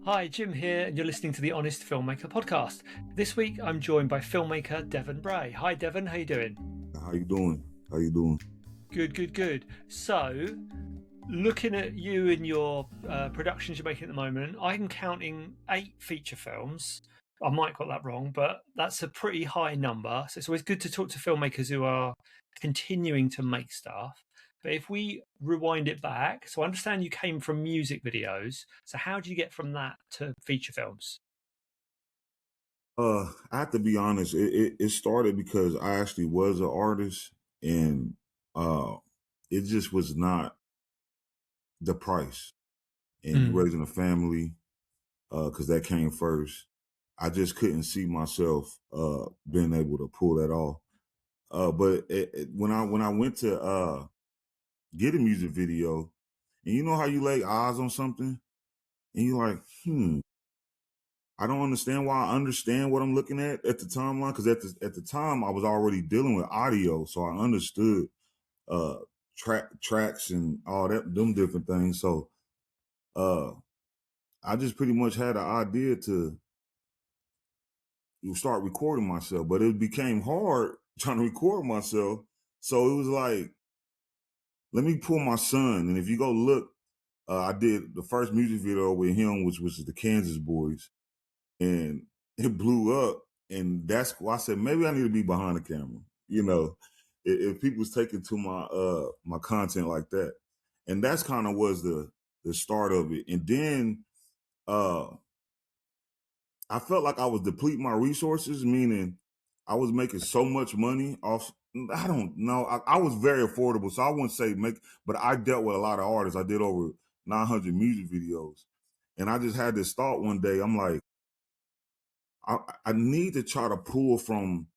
Hi, Jim here, and you're listening to the Honest Filmmaker podcast. This week, I'm joined by filmmaker Devon Bray. Hi, Devon. How you doing? How you doing? How you doing? Good, good, good. So, looking at you and your productions you're making at the moment, I'm counting 8 feature films. I might got that wrong, but that's a pretty high number. So it's always good to talk to filmmakers who are continuing to make stuff. But if we rewind it back, so I understand you came from music videos. So how do you get from that to feature films? I have to be honest. It started because I actually was an artist, and uh, it just was not the price. And you Mm. raising a family, because that came first. I just couldn't see myself being able to pull that off. But when I went to get a music video, and you know how you lay eyes on something, and you're like, I don't understand why I understand what I'm looking at the timeline, because at the time I was already dealing with audio, so I understood uh tracks and all them different things. So uh I just pretty much had an idea to start recording myself, but it became hard trying to record myself. So it was like, let me pull my son, and if you go look, I did the first music video with him, which was the Kansas Boys, and it blew up. And that's why I said maybe I need to be behind the camera. You know, if people's taking to my content like that, and that's kind of was the start of it. And then uh I felt like I was depleting my resources, meaning I was making so much money off. I don't know. I was very affordable, so I wouldn't say make, but I dealt with a lot of artists. I did over 900 music videos, and I just had this thought one day. I'm like, I need to try to pull from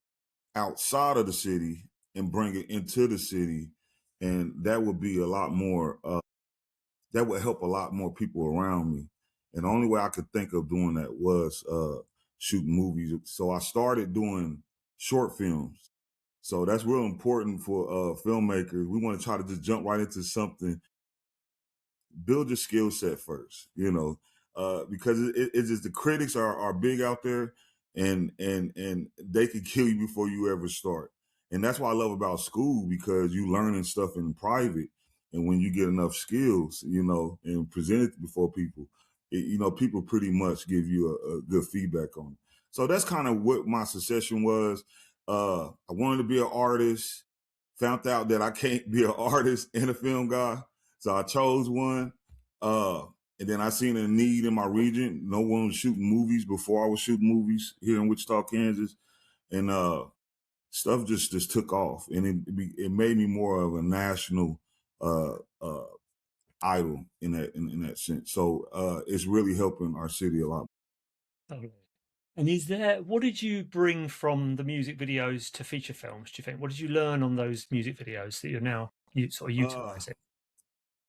outside of the city and bring it into the city, and that would be a lot more. That would help a lot more people around me. And the only way I could think of doing that was shooting movies. So I started doing short films. So that's real important for filmmakers. We want to try to just jump right into something, build your skill set first, because it's just the critics are big out there, and they could kill you before you ever start. And that's what I love about school, because you learning stuff in private, and when you get enough skills, and present it before people, people pretty much give you a good feedback on it. So that's kind of what my succession was. I wanted to be an artist, found out that I can't be an artist and a film guy, so I chose one. Uh, and then I seen a need in my region. No one was shooting movies before I was shooting movies here in Wichita, Kansas. And stuff just took off. And it made me more of a national uh, uh, idol in that sense. So it's really helping our city a lot. Totally. And what did you bring from the music videos to feature films, do you think? What did you learn on those music videos that you're now sort of Uh, utilizing?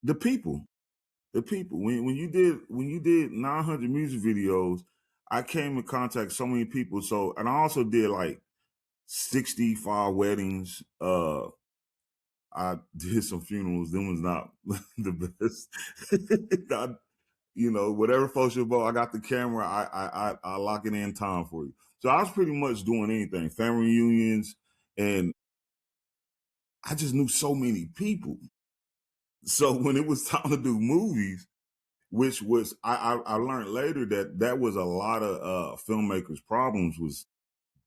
the people. The people. When you did 900 music videos, I came in contact with so many people. So, and I also did like 65 weddings. I did some funerals. Them was not the best. Whatever folks you about, I got the camera. I lock it in time for you. So I was pretty much doing anything, family reunions, and I just knew so many people. So when it was time to do movies, which was I learned later that was a lot of filmmakers' problems, was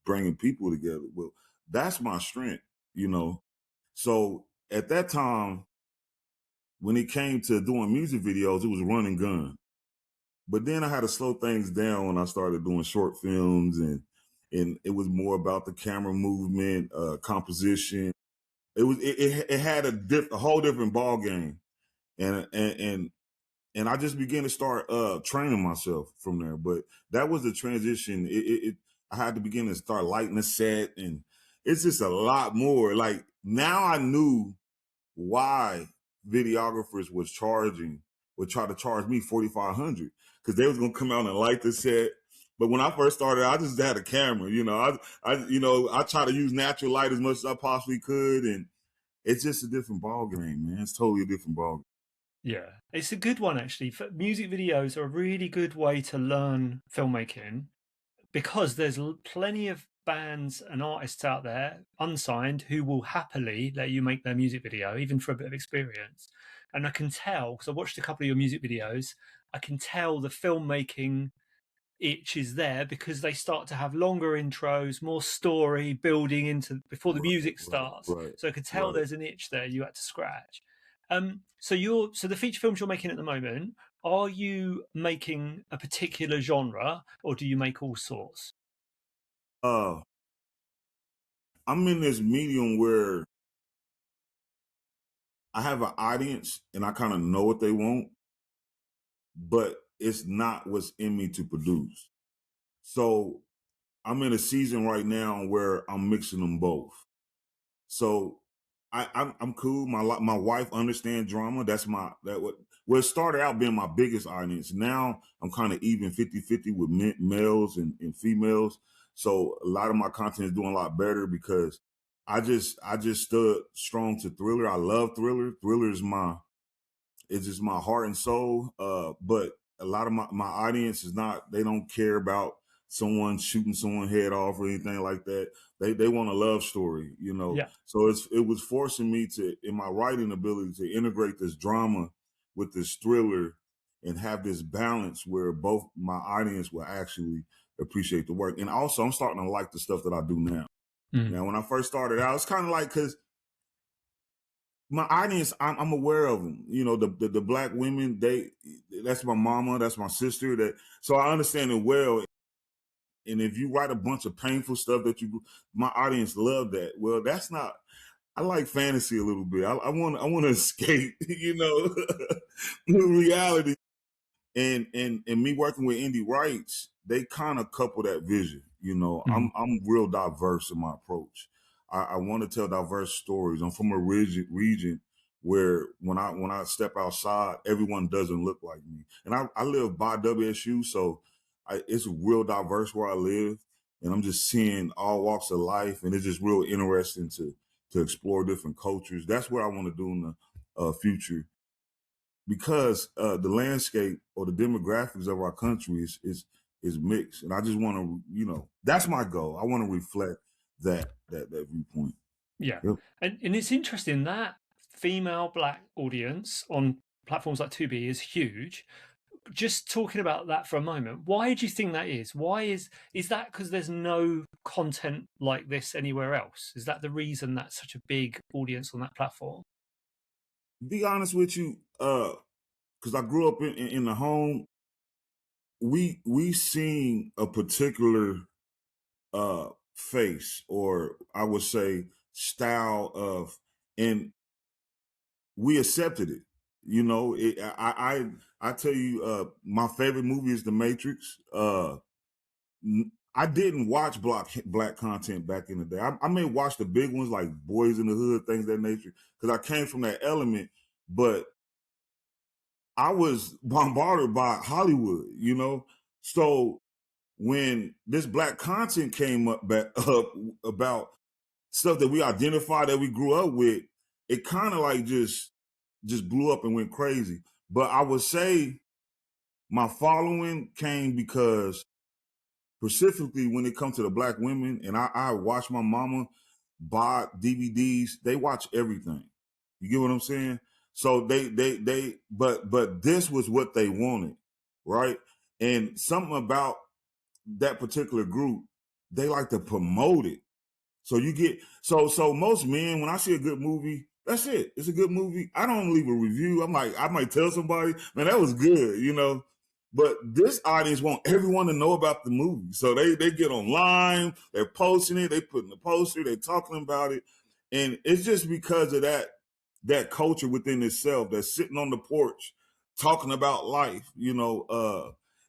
bringing people together. Well, that's my strength, you know. So at that time, when it came to doing music videos, it was run and gun. But then I had to slow things down when I started doing short films, and it was more about the camera movement, composition. It had a whole different ball game, and and I just began to start training myself from there. But that was the transition. I had to begin to start lighting the set, and it's just a lot more. Like, now I knew why videographers would try to charge me 4,500, because they was gonna come out and light the set. But when I first started, I just had a camera. I try to use natural light as much as I possibly could, and it's just a different ball game, man. It's totally a different ball game. Yeah, it's a good one actually. Music videos are a really good way to learn filmmaking because there's plenty of bands and artists out there unsigned who will happily let you make their music video even for a bit of experience. And I can tell because I watched a couple of your music videos, I can tell the filmmaking itch is there because they start to have longer intros, more story building into before the Right, music right, starts. right, So I could tell right. there's an itch there you had to scratch. So the feature films you're making at the moment, are you making a particular genre or do you make all sorts? Uh, I'm in this medium where I have an audience and I kind of know what they want, but it's not what's in me to produce. So I'm in a season right now where I'm mixing them both. So I'm cool. My wife understands drama. That's my that what well it started out being my biggest audience. Now I'm kind of even 50-50 with males and females. So a lot of my content is doing a lot better because I just stood strong to thriller. I love thriller. Thriller is my it's just my heart and soul. But a lot of my audience is not, they don't care about someone shooting someone head off or anything like that. They want a love story, you know. Yeah. So it was forcing me to, in my writing ability, to integrate this drama with this thriller and have this balance where both my audience will actually appreciate the work. And also I'm starting to like the stuff that I do now. Mm. Now, when I first started out, it's kind of like, because my audience, I'm aware of them. You know, the black women, that's my mama, that's my sister. That so I understand it well. And if you write a bunch of painful stuff my audience love that. Well, that's not. I like fantasy a little bit. I want to escape, you know, reality. And me working with indie rights, they kind of couple that vision. You know, Mm. I'm real diverse in my approach. I want to tell diverse stories. I'm from a region where when I step outside, everyone doesn't look like me. And I live by WSU, so it's real diverse where I live, and I'm just seeing all walks of life, and it's just real interesting to explore different cultures. That's what I want to do in the future, because the landscape or the demographics of our country is mixed, and I just want to, that's my goal. I want to reflect that viewpoint. Yeah. Yep. And it's interesting that female black audience on platforms like Tubi is huge. Just talking about that for a moment, why do you think that is? Why is that because there's no content like this anywhere else? Is that the reason that's such a big audience on that platform? Be honest with you, because I grew up in the home. We seen a particular face, or I would say style of, and we accepted it. You know, I tell you, my favorite movie is The Matrix. I didn't watch black content back in the day. I may watch the big ones like Boys in the Hood, things of that nature, because I came from that element. But I was bombarded by Hollywood, you know. So when this black content came up about stuff that we identify, that we grew up with, it kind of like just blew up and went crazy. But I would say my following came because, specifically when it comes to the black women, and I watch my mama buy DVDs, they watch everything. You get what I'm saying? So but this was what they wanted, right? And something about that particular group, they like to promote it. So you get so most men, when I see a good movie, that's it. It's a good movie. I don't leave a review. I'm like, I might tell somebody, man, that was good, you know. But this audience want everyone to know about the movie. So they get online, they're posting it, they putting the poster, they're talking about it. And it's just because of that culture within itself that's sitting on the porch talking about life,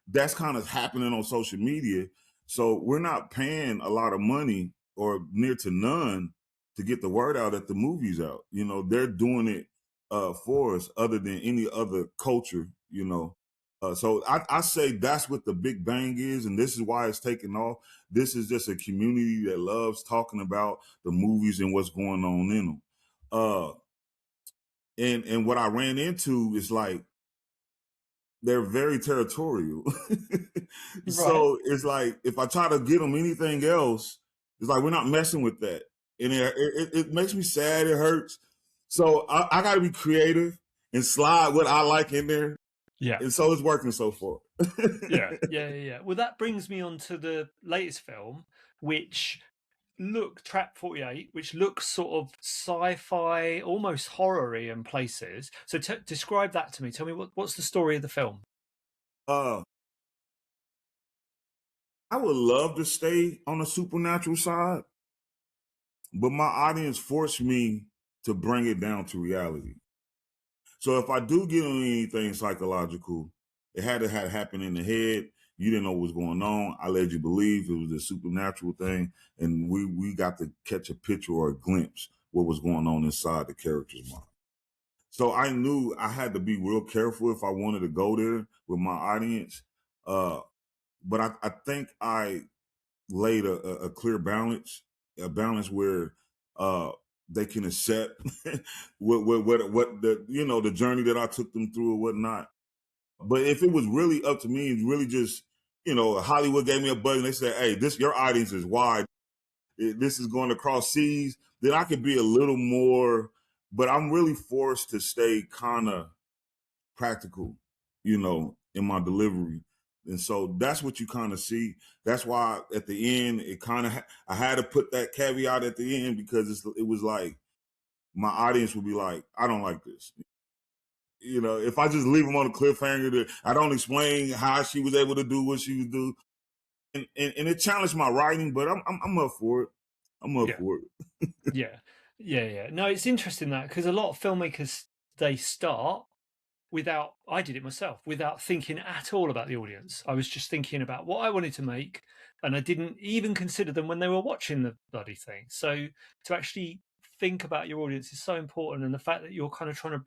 that's kind of happening on social media. So we're not paying a lot of money or near to none to get the word out that the movie's out. You know, they're doing it for us, other than any other culture, you know. So I say that's what the Big Bang is, and this is why it's taking off. This is just a community that loves talking about the movies and what's going on in them. And what I ran into is like they're very territorial. Right. So it's like if I try to get them anything else, it's like we're not messing with that, and it makes me sad. It hurts. So I got to be creative and slide what I like in there, Yeah. and so it's working so far. Yeah. Well, that brings me on to the latest film, which Trap 48, which looks sort of sci-fi, almost horror-y in places. So describe that to me. Tell me what's the story of the film? uh, I would love to stay on the supernatural side, but my audience forced me to bring it down to reality. So if I do get on anything psychological, it had to have happened in the head. You didn't know what was going on. I led you believe it was a supernatural thing, and we got to catch a picture or a glimpse what was going on inside the character's mind. So I knew I had to be real careful if I wanted to go there with my audience. Uh, but I think I laid a clear balance, a balance where uh, they can accept what the the journey that I took them through or whatnot. But if it was really up to me, it's really just Hollywood gave me a button. They said, "Hey, this your audience is wide. This is going across seas." Then I could be a little more, but I'm really forced to stay kind of practical, in my delivery. And so that's what you kind of see. That's why at the end, it kind of, I had to put that caveat at the end because it was like, my audience would be like, I don't like this. If I just leave them on a cliffhanger, that I don't explain how she was able to do what she was doing. And it challenged my writing, but I'm up for it. I'm up Yeah. for it. Yeah. No, it's interesting that because a lot of filmmakers, they start I did it myself, without thinking at all about the audience. I was just thinking about what I wanted to make, and I didn't even consider them when they were watching the bloody thing. So to actually think about your audience is so important, and the fact that you're kind of trying to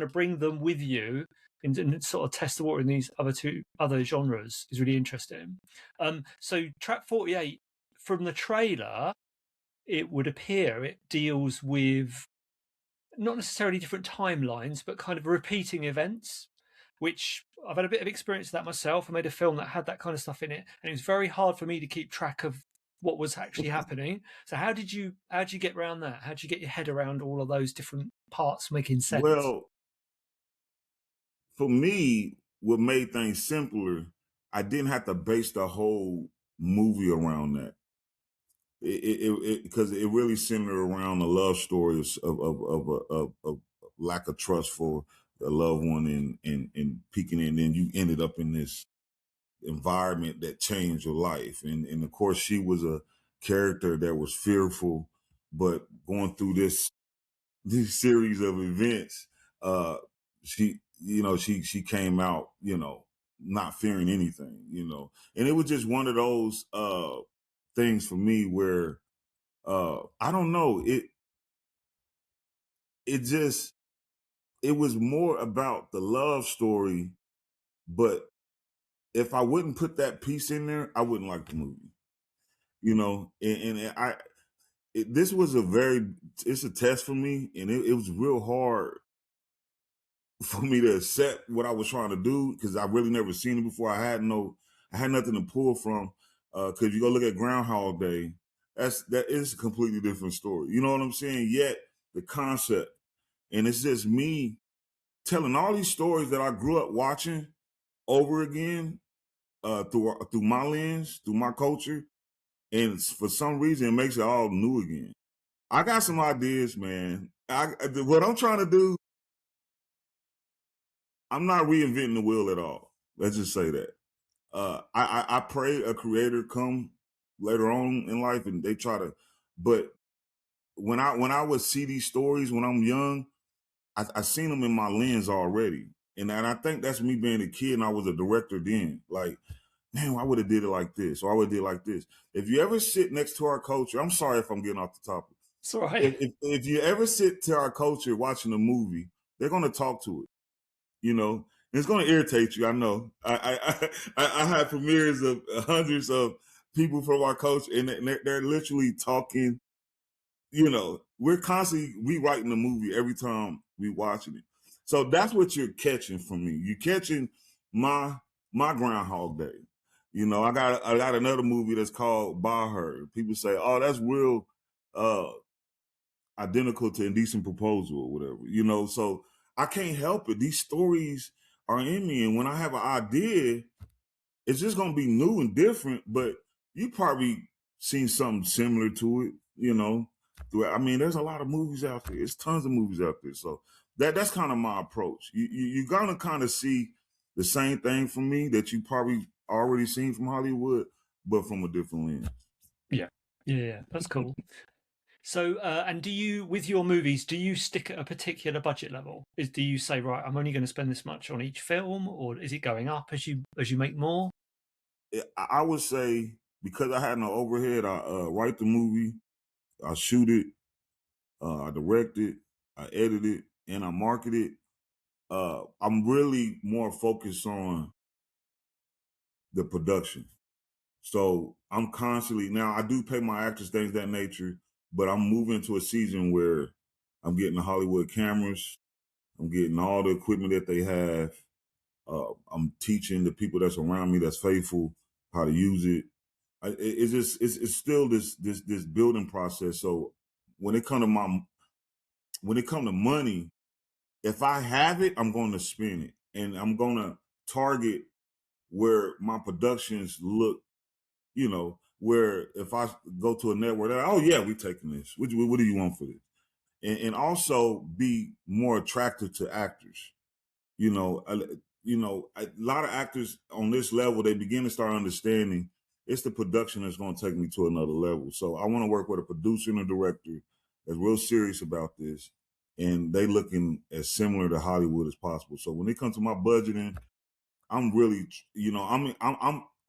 bring them with you and sort of test the water in these other genres is really interesting. So Track 48, from the trailer, it would appear it deals with not necessarily different timelines, but kind of repeating events, which I've had a bit of experience of that myself. I made a film that had that kind of stuff in it, and it was very hard for me to keep track of what was actually happening. So how did you get around that? How did you get your head around all of those different parts making sense? Well, for me, what made things simpler, I didn't have to base the whole movie around that. Because it really centered around the love stories of lack of trust for a loved one and peeking in, and then you ended up in this environment that changed your life. And of course she was a character that was fearful, but going through this series of events, she came out, not fearing anything, and it was just one of those things for me where I don't know, it just it was more about the love story, but if I wouldn't put that piece in there, I wouldn't like the movie, and this was it's a test for me, and it was real hard for me to accept what I was trying to do because I really never seen it before. I had nothing to pull from. Because you go look at Groundhog Day, that is a completely different story. You know what I'm saying? Yet the concept, and it's just me telling all these stories that I grew up watching over again through my lens, through my culture, and for some reason it makes it all new again. I got some ideas, man. What I'm trying to do, I'm not reinventing the wheel at all. Let's just say that. I pray a creator come later on in life and they try to, but when I would see these stories when I'm young, I seen them in my lens already. And I think that's me being a kid and I was a director then. Like, man, I would have did it like this, or I would have did it like this. If you ever sit next to our culture, I'm sorry if I'm getting off the topic. It's all right. If you ever sit to our culture watching a movie, they're gonna talk to it. It's going to irritate you. I know. I had premieres of hundreds of people from our culture, and they're literally talking. We're constantly rewriting the movie every time We watching it. So that's what you're catching from me. You're catching my Groundhog Day. You know, I got another movie that's called Bar Her. People say, "Oh, that's real uh identical to Indecent Proposal or whatever." You know, so I can't help it. These stories are in me, and when I have an idea, it's just gonna be new and different. But you probably seen something similar to it. You know, I mean, there's a lot of movies out there. There's tons of movies out there. So that's kind of my approach. You're gonna kind of see the same thing from me that you probably already seen from Hollywood, but from a different lens. Yeah, that's cool. So, and do you, with your movies, do you stick at a particular budget level? Do you say, right, I'm only going to spend this much on each film, or is it going up as you make more? I would say, because I had no overhead, I write the movie, I shoot it, I direct it, I edit it, and I market it. I'm really more focused on the production. So I'm constantly, now I do pay my actors, things of that nature, but I'm moving to a season where I'm getting the Hollywood cameras, I'm getting all the equipment that they have. I'm teaching the people that's around me that's faithful how to use it. It's still this building process. So when it come to money, if I have it, I'm going to spend it, and I'm going to target where my productions look. You know, where if I go to a network, they're like, oh yeah, we taking this. What do you want for this? And also be more attractive to actors. You know, a lot of actors on this level, they begin to start understanding it's the production that's going to take me to another level. So I want to work with a producer and a director that's real serious about this, and they looking as similar to Hollywood as possible. So when it comes to my budgeting, I'm really,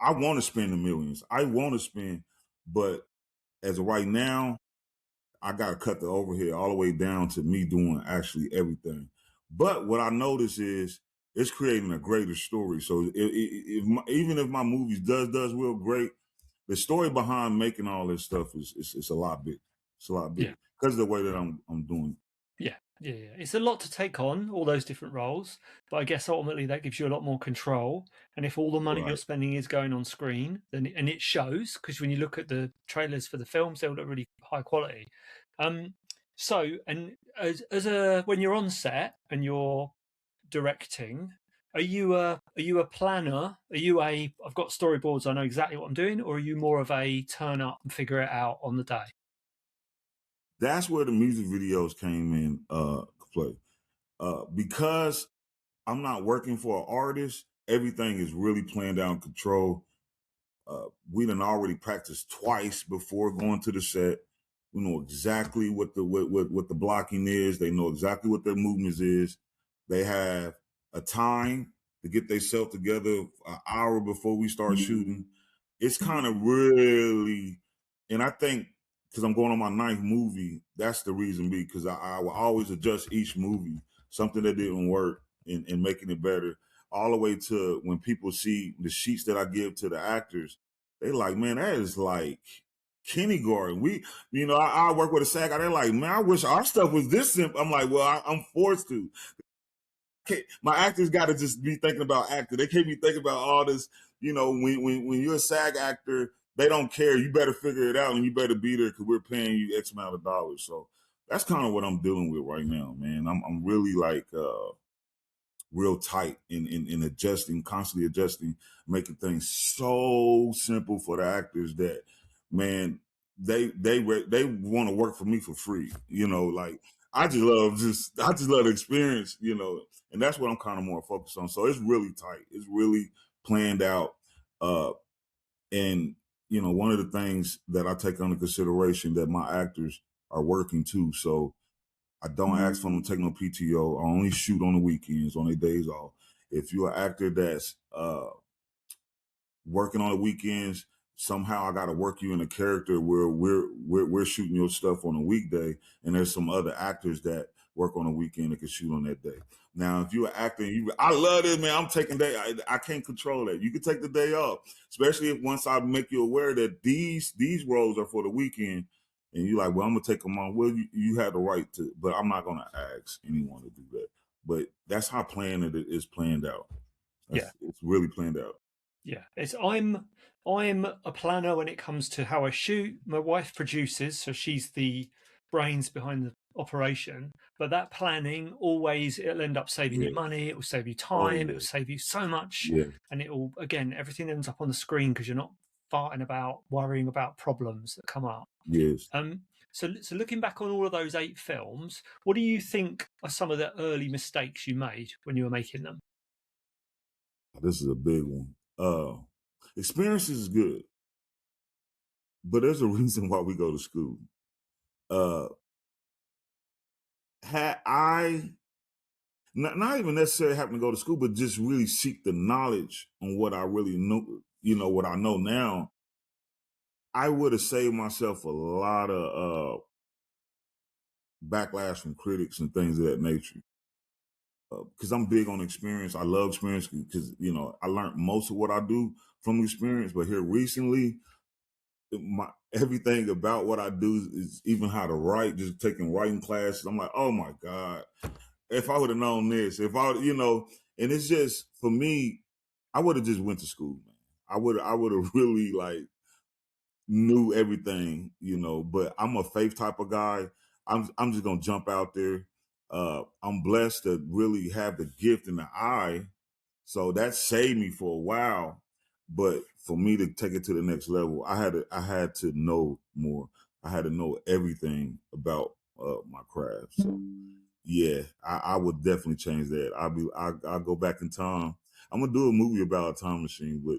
I want to spend the millions. I want to spend, but as of right now, I got to cut the overhead all the way down to me doing actually everything. But what I notice is it's creating a greater story. So even if my movies does real great, the story behind making all this stuff is a lot big. It's a lot big because of the way that I'm doing it. Yeah. It's a lot to take on, all those different roles, but I guess ultimately that gives you a lot more control. And if all the money you're spending is going on screen, then and it shows, because when you look at the trailers for the films, they look really high quality. So, and when you're on set and you're directing, are you a planner? Are you I've got storyboards, I know exactly what I'm doing, or are you more of a turn up and figure it out on the day? That's where the music videos came in play. Because I'm not working for an artist, everything is really planned out in control. We done already practiced twice before going to the set. We know exactly what the blocking is. They know exactly what their movements is. They have a time to get themselves together an hour before we start shooting. It's kind of really, and I think because I'm going on my 9th movie, that's the reason because I will always adjust each movie, something that didn't work and making it better, all the way to when people see the sheets that I give to the actors, they like, man, that is like kindergarten. I work with a SAG guy. They're like, man, I wish our stuff was this simple. I'm like, well, I'm forced to. My actors got to just be thinking about acting. They can't be thinking about all this. You know, when you're a SAG actor, they don't care. You better figure it out and you better be there because we're paying you X amount of dollars. So that's kind of what I'm dealing with right now, man. I'm really like real tight in adjusting, constantly adjusting, making things so simple for the actors that, man, they want to work for me for free. You know, like I just love the experience, you know, and that's what I'm kind of more focused on. So it's really tight. It's really planned out. And you know, one of the things that I take under consideration that my actors are working too. So I don't ask for them to take no PTO. I only shoot on the weekends, on their days off. If you're an actor that's working on the weekends, somehow I got to work you in a character where we're shooting your stuff on a weekday, and there's some other actors that work on a weekend that can shoot on that day. Now, if you're an actor, I love this, man. I'm taking day. I can't control that. You can take the day off, especially if once I make you aware that these roles are for the weekend, and you're like, well, I'm gonna take them on. Well, you have the right to, but I'm not gonna ask anyone to do that. But that's how planned it is planned out. Yeah. It's really planned out. Yeah, I'm a planner when it comes to how I shoot. My wife produces, so she's the brains behind the operation. But that planning always, it'll end up saving you Yeah. money. It will save you Oh time. It will yeah. save you so much, Yeah. and it will, again, everything ends up on the screen because you're not farting about worrying about problems that come up. Yes. So looking back on all of those 8 films, what do you think are some of the early mistakes you made when you were making them? This is a big one. Experience is good, but there's a reason why we go to school. Uh, had I not even necessarily having to go to school, but just really seek the knowledge on what I really know, what I know now, I would have saved myself a lot of backlash from critics and things of that nature. Because I'm big on experience. I love experience because, I learned most of what I do from experience. But here recently, my everything about what I do is even how to write, just taking writing classes. I'm like, oh my God, if I would have known this, and it's just for me, I would have just went to school, man. I would have really like knew everything, but I'm a faith type of guy. I'm just gonna jump out there. I'm blessed to really have the gift and the eye. So that saved me for a while. But for me to take it to the next level, I had to know more. I had to know everything about my craft. So yeah, I would definitely change that. I'll go back in time. I'm gonna do a movie about a time machine, but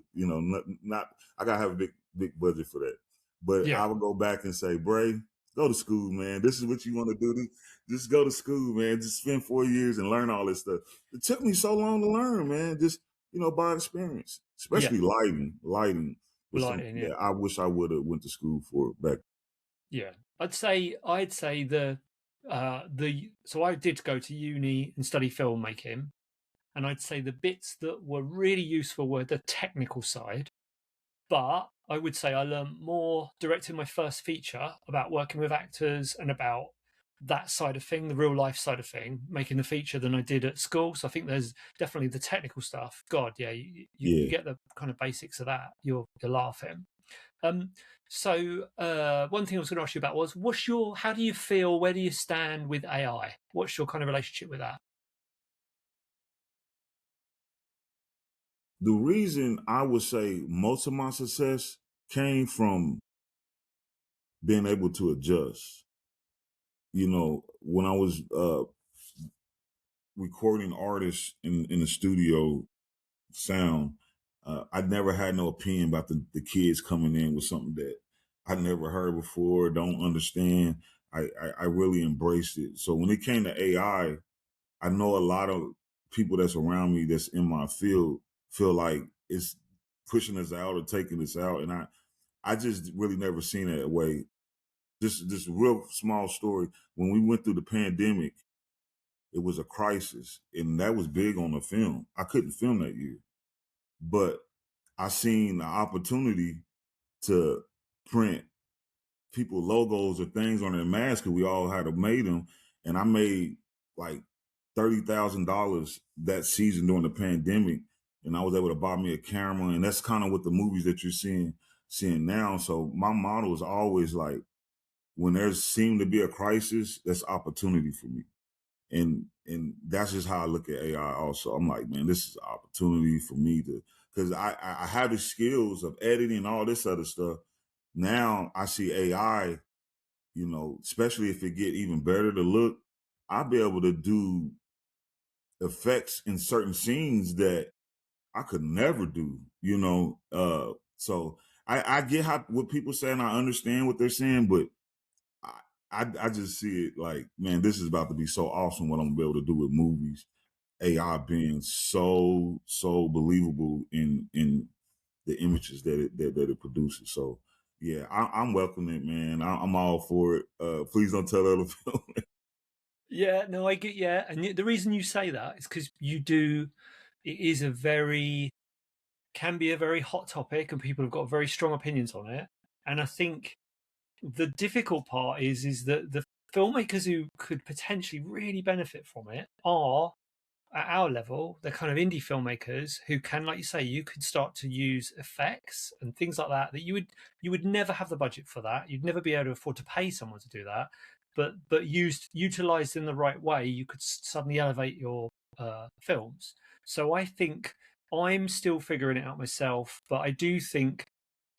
not I gotta have a big budget for that. But Yeah, I would go back and say, Bray, go to school, man. This is what you want to do. Just go to school, man. Just spend 4 years and learn all this stuff. It took me so long to learn, man. Just by experience, yeah, especially lighting. Lighting was lighting. something Yeah. that I wish I would have went to school for back. Yeah, I'd say the so I did go to uni and study filmmaking, and I'd say the bits that were really useful were the technical side. But I would say I learned more directing my first feature about working with actors and about that side of thing, the real life side of thing, making the feature than I did at school. So I think there's definitely the technical stuff. God, yeah, you Yeah. get the kind of basics of that. You're laughing. Um, one thing I was going to ask you about was, how do you feel? Where do you stand with AI? What's your kind of relationship with that? The reason I would say most of my success came from being able to adjust. When I was recording artists in the studio sound, I never had no opinion about the kids coming in with something that I never heard before, don't understand. I really embraced it. So when it came to AI, I know a lot of people that's around me that's in my field feel like it's pushing us out or taking us out. And I just really never seen it that way. This real small story. When we went through the pandemic, it was a crisis, and that was big on the film. I couldn't film that year, but I seen the opportunity to print people logos or things on their masks because we all had to made them, and I made like $30,000 that season during the pandemic, and I was able to buy me a camera, and that's kind of what the movies that you're seeing now. So my model is always like, when there's seemed to be a crisis, that's opportunity for me. And that's just how I look at AI also. I'm like, man, this is an opportunity for me to, because I have the skills of editing and all this other stuff. Now I see AI, especially if it get even better to look, I'll be able to do effects in certain scenes that I could never do. So I get what people say and I understand what they're saying, but I just see it like, man, this is about to be so awesome what I'm gonna be able to do with movies. AI being so believable in the images that it produces. So yeah, I'm welcoming it, man. I'm all for it. Please don't tell other people. Yeah, no, I get, yeah, and the reason you say that is because you do. It is can be a very hot topic, and people have got very strong opinions on it. And I think The difficult part is that the filmmakers who could potentially really benefit from it are at our level, they're kind of indie filmmakers who can, like you say, you could start to use effects and things like that you would never have the budget for that. You'd never be able to afford to pay someone to do that. But utilized in the right way, you could suddenly elevate your films. So I think I'm still figuring it out myself, but I do think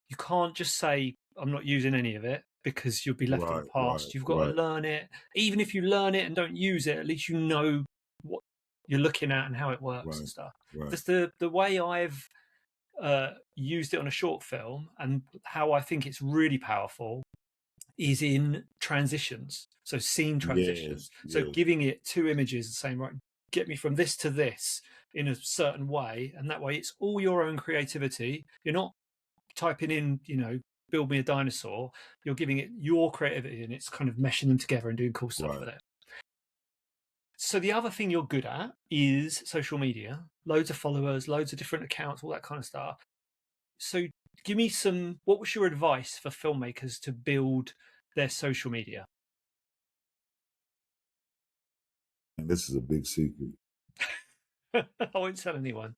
you can't just say I'm not using any of it because you'll be left in the Right, right, past. You've got to right, learn it. Even if you learn it and don't use it, at least you know what you're looking at and how it works and right, stuff. right. That's the way I've used it on a short film, and how I think it's really powerful is in transitions. So scene transitions. Yes, So yes, giving it two images and saying, right, get me from this to this in a certain way, and that way it's all your own creativity. You're not typing in, build me a dinosaur. You're giving it your creativity, and it's kind of meshing them together and doing cool stuff right. with it. So the other thing you're good at is social media, loads of followers, loads of different accounts, all that kind of stuff. So give me what was your advice for filmmakers to build their social media? And this is a big secret. I won't tell anyone.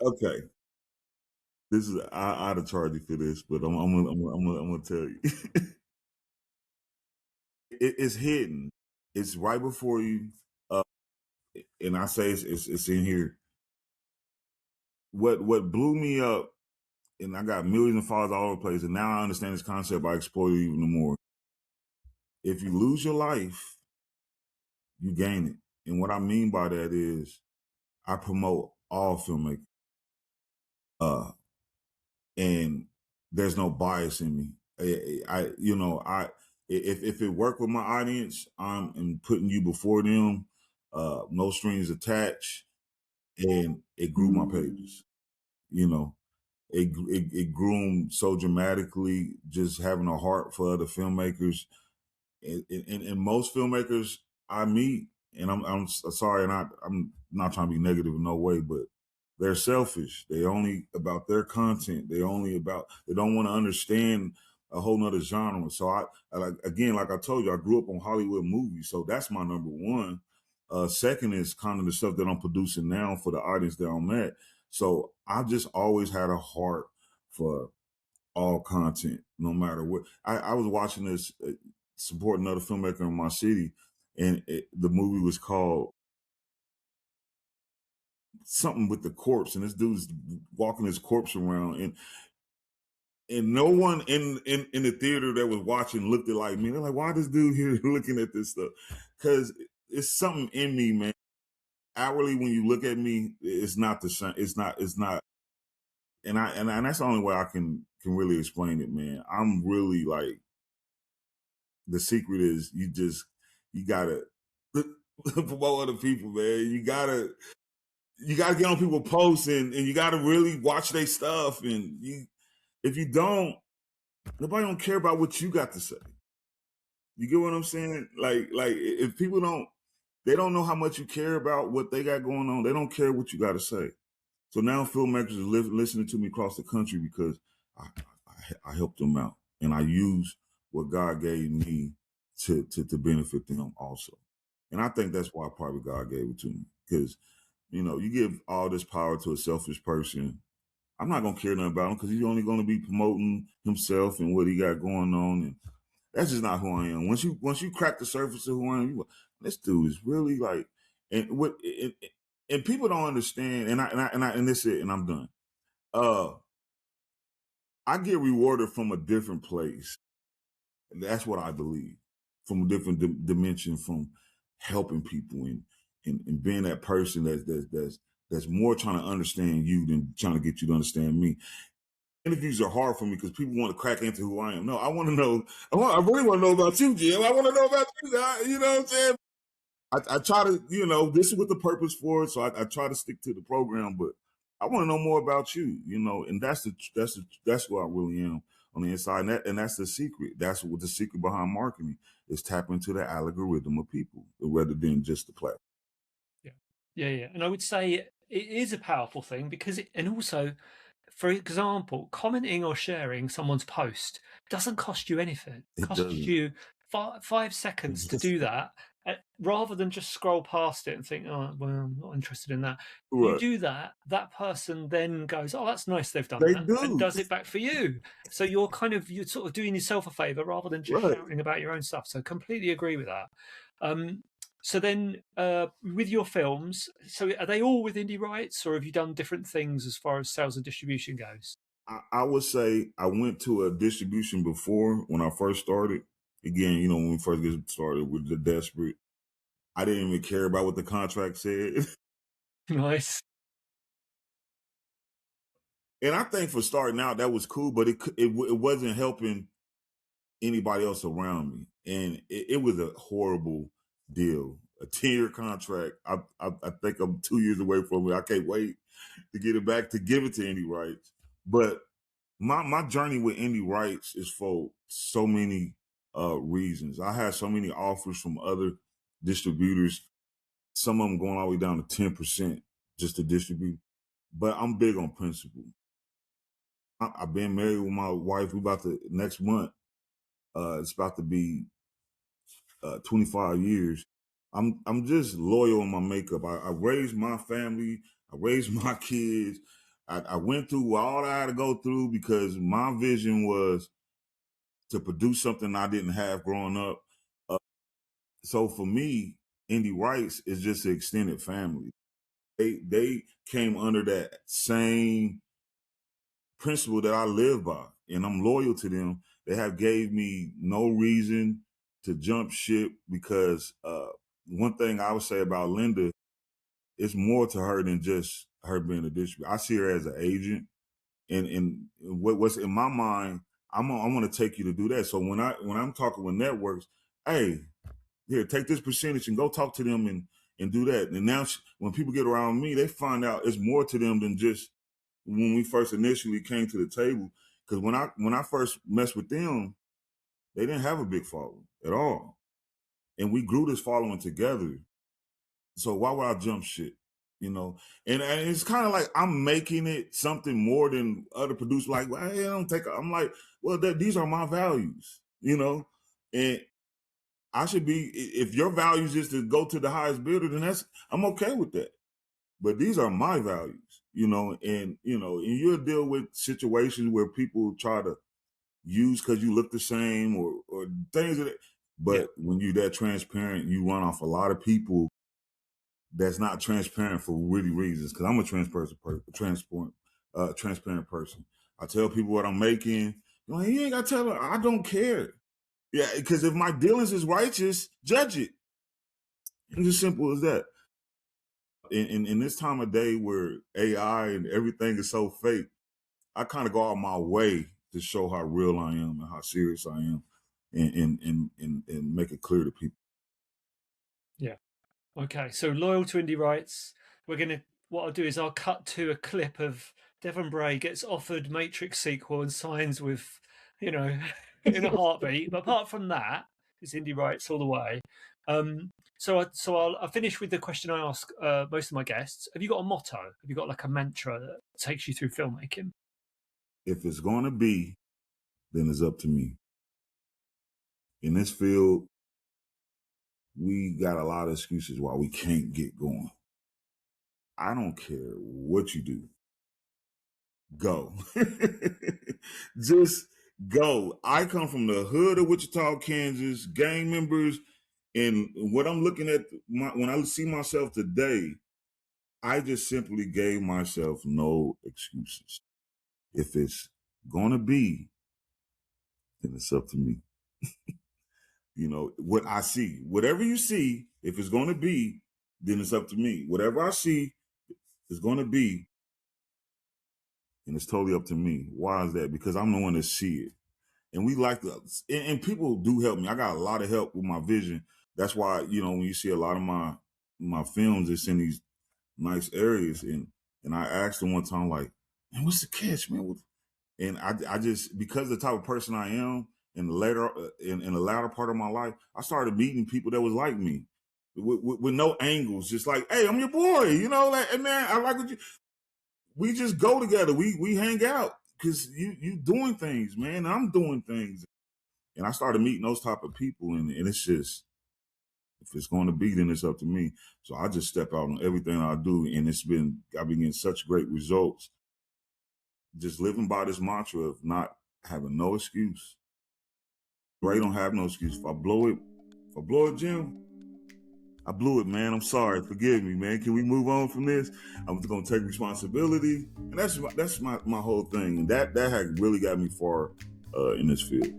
Okay, this is I'd have charged you for this, but I'm gonna tell you. It's hidden. It's right before you. Uh, and I say it's in here. What blew me up, and I got millions of followers all over the place, and now I understand this concept. I exploit it even more. If you lose your life, you gain it. And what I mean by that is I promote all filmmaking. And there's no bias in me. If it worked with my audience, I'm putting you before them, no strings attached, and it grew my pages. You know, it grew so dramatically, just having a heart for other filmmakers, and most filmmakers I meet, and I'm sorry, and I'm not trying to be negative in no way, but they're selfish. They only about their content. They don't want to understand a whole nother genre. So like I told you, I grew up on Hollywood movies, so that's my number one. Second is kind of the stuff that I'm producing now for the audience that I'm at. So I've just always had a heart for all content, no matter what. I was watching this, supporting another filmmaker in my city, and the movie was called something with the corpse, and this dude's walking his corpse around, and no one in the theater that was watching looked at like me. They're like, why this dude here looking at this stuff? Because it's something in me, man. Outwardly, when you look at me, it's not the same. It's not. And that's the only way I can really explain it, man. I'm really like, the secret is you gotta promote other people, man. You gotta get on people posts, and you gotta really watch their stuff. And if you don't, nobody don't care about what you got to say. You get what I'm saying? Like if people they don't know how much you care about what they got going on. They don't care what you got to say. So now filmmakers are listening to me across the country because I helped them out, and I use what God gave me to benefit them also. And I think that's why probably God gave it to me, because you give all this power to a selfish person. I'm not gonna care nothing about him because he's only gonna be promoting himself and what he got going on, and that's just not who I am. Once you crack the surface of who I am, this dude is really like, and people don't understand. And this is it, and I'm done. I get rewarded from a different place. And that's what I believe, from a different dimension, from helping people, and being that person that's more trying to understand you than trying to get you to understand me. Interviews are hard for me because people want to crack into who I am. No, I want to know. I really want to know about you, Jim. I want to know about you. You know what I'm saying? I try to, this is what the purpose for it. So I try to stick to the program, but I want to know more about you, and that's what I really am on the inside. And that's the secret. That's what the secret behind marketing is: tap into the algorithm of people rather than just the platform. Yeah. And I would say it is a powerful thing because and also for example, commenting or sharing someone's post doesn't cost you anything. It costs doesn't. you 5 seconds to do that, rather than just scroll past it and think, oh, well, I'm not interested in that. You Right. do that, that person then goes, oh, that's nice they've done They that, do. and does it back for you. So you're sort of doing yourself a favor rather than just Right. shouting about your own stuff. So completely agree with that. So then, with your films, so are they all with indie rights, or have you done different things as far as sales and distribution goes? I would say I went to a distribution before when I first started. Again, you know, when we first get started, we're the desperate. I didn't even care about what the contract said. Nice. And I think for starting out, that was cool, but it wasn't helping anybody else around me. And it was a horrible deal. A 10-year contract. I think I'm 2 years away from it. I can't wait to get it back to give it to indie rights. But my journey with indie rights is for so many reasons. I had so many offers from other distributors, some of them going all the way down to 10% just to distribute. But I'm big on principle. I've been married with my wife. We about to next month. It's about to be 25 years. I'm just loyal in my makeup. I raised my family. I raised my kids. I went through all I had to go through because my vision was to produce something I didn't have growing up. So for me, indie rights is just an extended family. They came under that same principle that I live by, and I'm loyal to them. They have gave me no reason to jump ship because one thing I would say about Linda, it's more to her than just her being a distributor. I see her as an agent, and what's in my mind, I want to take you to do that. So when I'm talking with networks, hey, here, take this percentage and go talk to them and do that. And now when people get around me, they find out it's more to them than just when we first initially came to the table. Because when I first messed with them, they didn't have a big following at all, and we grew this following together. So why would I jump shit? You know, and it's kind of like I'm making it something more than other producers. Like, well, hey, I don't take. I'm like, well, these are my values, you know, and I should be. If your values is to go to the highest bidder, then I'm okay with that. But these are my values, you know, and you'll deal with situations where people try to use because you look the same or things that. But when you're that transparent, you run off a lot of people that's not transparent for really reasons. Because I'm a transparent person. I tell people what I'm making. You know, you ain't got to tell them. I don't care. Yeah, because if my dealings is righteous, judge it. It's as simple as that. In this time of day where AI and everything is so fake, I kind of go out my way to show how real I am and how serious I am, and make it clear to people. Yeah. Okay. So loyal to indie rights. What I'll do is I'll cut to a clip of Devon Bray gets offered Matrix sequel and signs with, in a heartbeat. But apart from that, it's indie rights all the way. I'll finish with the question I ask most of my guests. Have you got a motto? Have you got like a mantra that takes you through filmmaking? If it's going to be, then it's up to me. In this field, we got a lot of excuses why we can't get going. I don't care what you do. Go. Just go. I come from the hood of Wichita, Kansas, gang members, and what I'm looking at when I see myself today, I just simply gave myself no excuses. If it's gonna be, then it's up to me. You know, what I see, whatever you see, if it's gonna be, then it's up to me. Whatever I see is gonna be, and it's totally up to me. Why is that? Because I'm the one that see it. And we like to, and people do help me. I got a lot of help with my vision. That's why, when you see a lot of my films, it's in these nice areas. And I asked them one time, like, man, what's the catch, man? And I just, because of the type of person I am, in the latter part of my life, I started meeting people that was like me, with no angles, just like, hey, I'm your boy, like, hey man, I like what you. we just go together. We hang out because you doing things, man. I'm doing things, and I started meeting those type of people, and it's just, if it's going to be, then it's up to me. So I just step out on everything I do, and I've been getting such great results. Just living by this mantra of not having no excuse. Ray don't have no excuse. If I blow it, Jim, I blew it, man. I'm sorry. Forgive me, man. Can we move on from this? I'm just gonna take responsibility, and that's my whole thing. And that had really got me far in this field.